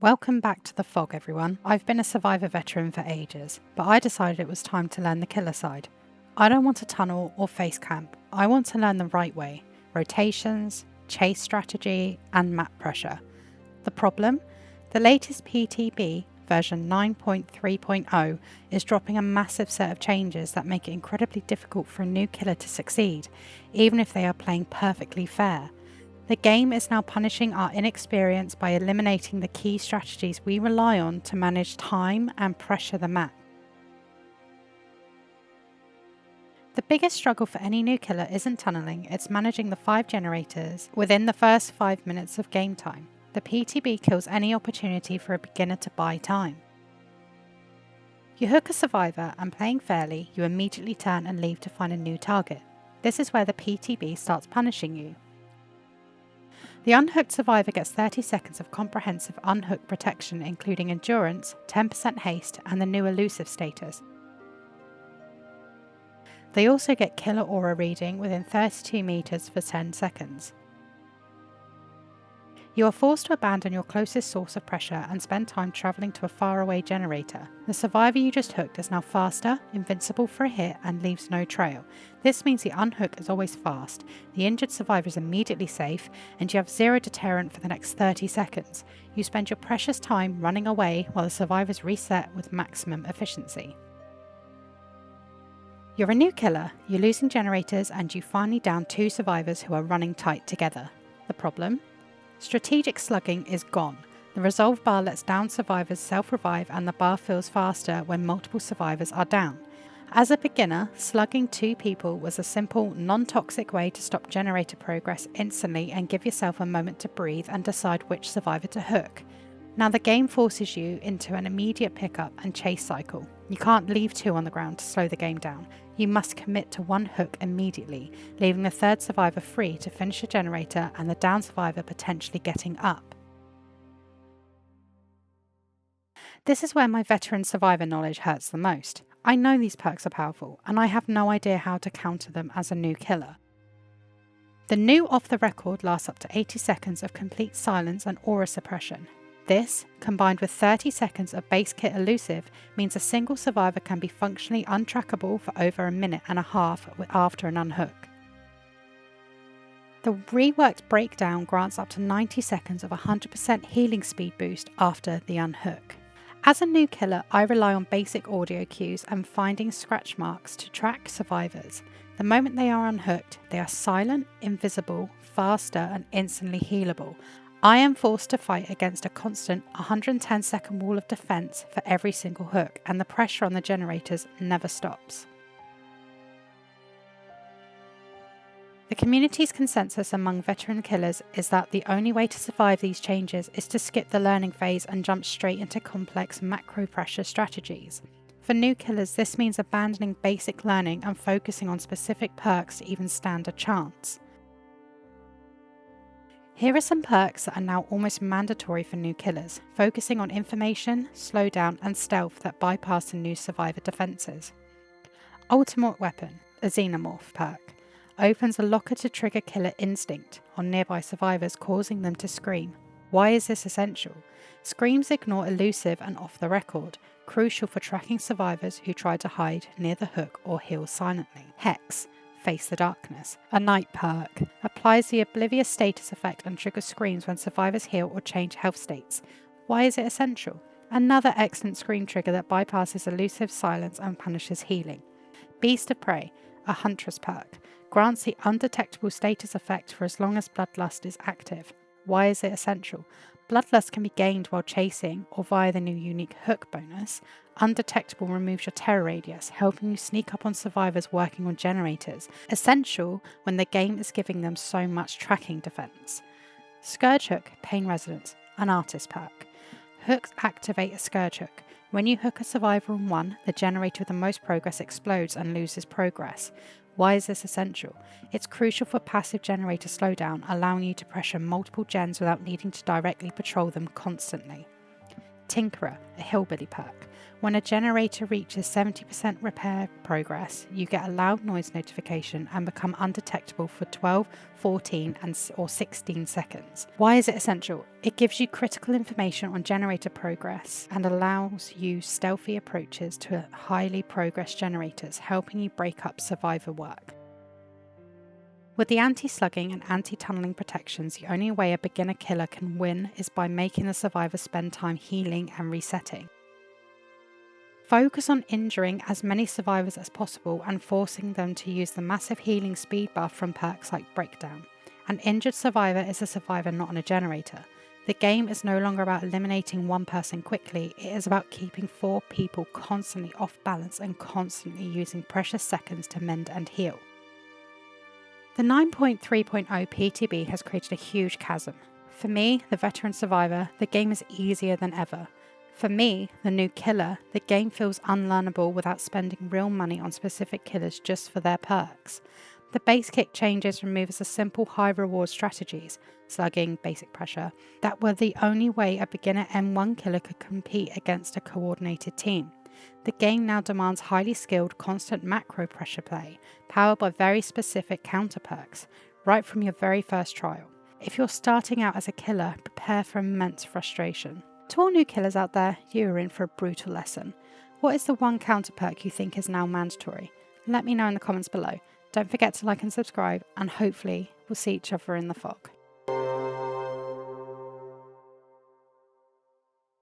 Welcome back to the fog, everyone. I've been a Survivor veteran for ages, but I decided it was time to learn the killer side. I don't want to tunnel or face camp. I want to learn the right way: rotations, chase strategy, and map pressure. The problem? The latest PTB, version 9.3.0, is dropping a massive set of changes that make it incredibly difficult for a new killer to succeed, even if they are playing perfectly fair. The game is now punishing our inexperience by eliminating the key strategies we rely on to manage time and pressure the map. The biggest struggle for any new killer isn't tunneling, it's managing the 5 generators within the first 5 minutes of game time. The PTB kills any opportunity for a beginner to buy time. You hook a survivor, and playing fairly, you immediately turn and leave to find a new target. This is where the PTB starts punishing you. The unhooked survivor gets 30 seconds of comprehensive unhook protection, including endurance, 10% haste, and the new elusive status. They also get killer aura reading within 32 meters for 10 seconds. You are forced to abandon your closest source of pressure and spend time travelling to a faraway generator. The survivor you just hooked is now faster, invincible for a hit, and leaves no trail. This means the unhook is always fast, the injured survivor is immediately safe, and you have zero deterrent for the next 30 seconds. You spend your precious time running away while the survivors reset with maximum efficiency. You're a new killer, you're losing generators, and you finally down 2 survivors who are running tight together. The problem? Strategic slugging is gone. The resolve bar lets down survivors self-revive, and the bar fills faster when multiple survivors are down. As a beginner, slugging 2 people was a simple, non-toxic way to stop generator progress instantly and give yourself a moment to breathe and decide which survivor to hook. Now the game forces you into an immediate pickup and chase cycle. You can't leave 2 on the ground to slow the game down. You must commit to 1 hook immediately, leaving the 3rd survivor free to finish a generator and the down survivor potentially getting up. This is where my veteran survivor knowledge hurts the most. I know these perks are powerful, and I have no idea how to counter them as a new killer. The new off the record lasts up to 80 seconds of complete silence and aura suppression. This, combined with 30 seconds of base kit elusive, means a single survivor can be functionally untrackable for over a minute and a half after an unhook. The reworked breakdown grants up to 90 seconds of 100% healing speed boost after the unhook. As a new killer, I rely on basic audio cues and finding scratch marks to track survivors. The moment they are unhooked, they are silent, invisible, faster, and instantly healable. I am forced to fight against a constant 110-second wall of defense for every single hook, and the pressure on the generators never stops. The community's consensus among veteran killers is that the only way to survive these changes is to skip the learning phase and jump straight into complex macro pressure strategies. For new killers, this means abandoning basic learning and focusing on specific perks to even stand a chance. Here are some perks that are now almost mandatory for new killers, focusing on information, slowdown, and stealth that bypass the new survivor defenses. Ultimate Weapon, a Xenomorph perk, opens a locker to trigger killer instinct on nearby survivors, causing them to scream. Why is this essential? Screams ignore elusive and off the record, crucial for tracking survivors who try to hide near the hook or heal silently. Hex, Face the Darkness, a night perk, applies the oblivious status effect and triggers screams when survivors heal or change health states. Why is it essential? Another excellent scream trigger that bypasses elusive silence and punishes healing. Beast of Prey, a Huntress perk, grants the undetectable status effect for as long as Bloodlust is active. Why is it essential? Bloodlust can be gained while chasing or via the new unique hook bonus. Undetectable removes your terror radius, helping you sneak up on survivors working on generators, essential when the game is giving them so much tracking defense. Scourge Hook, Pain Resonance, an Artist perk. Hooks activate a Scourge Hook. When you hook a survivor on one, the generator with the most progress explodes and loses progress. Why is this essential? It's crucial for passive generator slowdown, allowing you to pressure multiple gens without needing to directly patrol them constantly. Tinkerer, a hillbilly perk. When a generator reaches 70% repair progress, you get a loud noise notification and become undetectable for 12, 14, or 16 seconds. Why is it essential? It gives you critical information on generator progress and allows you stealthy approaches to highly progressed generators, helping you break up survivor work. With the anti-slugging and anti-tunneling protections, the only way a beginner killer can win is by making the survivor spend time healing and resetting. Focus on injuring as many survivors as possible and forcing them to use the massive healing speed buff from perks like Breakdown. An injured survivor is a survivor, not on a generator. The game is no longer about eliminating one person quickly, it is about keeping 4 people constantly off balance and constantly using precious seconds to mend and heal. The 9.3.0 PTB has created a huge chasm. For me, the veteran survivor, the game is easier than ever. For me, the new killer, the game feels unlearnable without spending real money on specific killers just for their perks. The base kit changes remove the simple high reward strategies, slugging, basic pressure, that were the only way a beginner M1 killer could compete against a coordinated team. The game now demands highly skilled, constant macro pressure play, powered by very specific counter perks, right from your very first trial. If you're starting out as a killer, prepare for immense frustration. To all new killers out there, you are in for a brutal lesson. What is the one counter perk you think is now mandatory? Let me know in the comments below. Don't forget to like and subscribe, and hopefully we'll see each other in the fog.